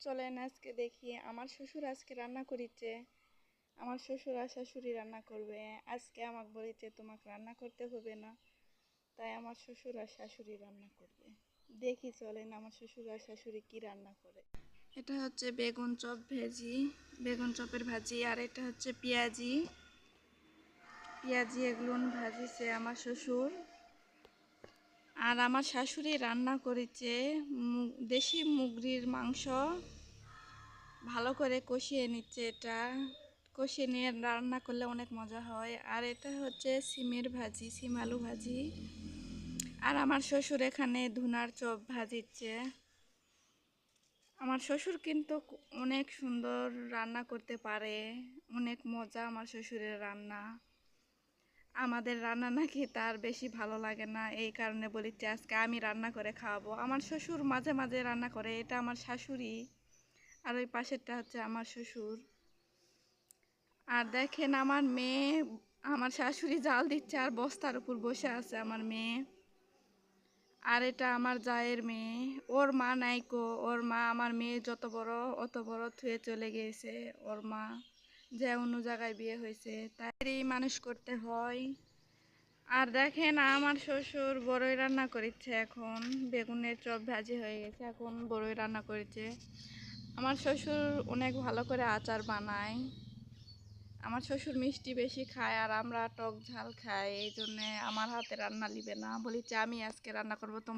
চলেন আজকে দেখি আমার শ্বশুর আজকে রান্না করিচ্ছে। আমার শ্বশুর আর শাশুড়ি রান্না করবে আজকে। আমাকে বলেছে তোমাকে রান্না করতে হবে না, তাই আমার শ্বশুর আর শাশুড়ি রান্না করবে। দেখি চলেন আমার শ্বশুর আর শাশুড়ি কি রান্না করে। এটা হচ্ছে বেগুন চপ ভেজি, বেগুন চপের ভাজি। আর এটা হচ্ছে পেঁয়াজি, পেঁয়াজি এগুলো ভাজিছে আমার শ্বশুর। আর আমার শাশুড়ি রান্না করেছে দেশি মুরগির মাংস, ভালো করে কষিয়ে নিচ্ছে। এটা কষিয়ে নিয়ে রান্না করলে অনেক মজা হয়। আর এটা হচ্ছে সিমের ভাজি, সিম আলু ভাজি। আর আমার শ্বশুর এখানে ধুনার চপ ভাজিচ্ছে। আমার শ্বশুর কিন্তু অনেক সুন্দর রান্না করতে পারে, অনেক মজা আমার শ্বশুরের রান্না। আমাদের রান্না নাকি তার বেশি ভালো লাগে না, এই কারণে বলিতে আজকে আমি রান্না করে খাওয়াবো। আমার শ্বশুর মাঝে মাঝে রান্না করে। এটা আমার শাশুড়ি, আর ওই পাশেরটা হচ্ছে আমার শ্বশুর। আর দেখেন আমার মেয়ে, আমার শাশুড়ি জাল দিচ্ছে আর বস্তার উপর বসে আছে আমার মেয়ে। আর এটা আমার জায়ের মেয়ে, ওর মা নাইকো। ওর মা আমার মেয়ে যত বড় অত বড় থুয়ে চলে গিয়েছে। ওর মা যে অন্য জায়গায় বিয়ে হয়েছে, তাই মানুষ করতে হয়। আর দেখেন আমার শ্বশুর বড়ই রান্না করেছে এখন। বেগুনের চপ ভাজি হয়ে গেছে, এখন বড়ই রান্না করেছে। আমার শ্বশুর অনেক ভালো করে আচার বানায়। আমার শ্বশুর মিষ্টি বেশি খায় আর আমরা টক ঝাল খাই, এই জন্যে আমার হাতে রান্না নিবে না। বলেছে আমি আজকে রান্না করবো, তোমরা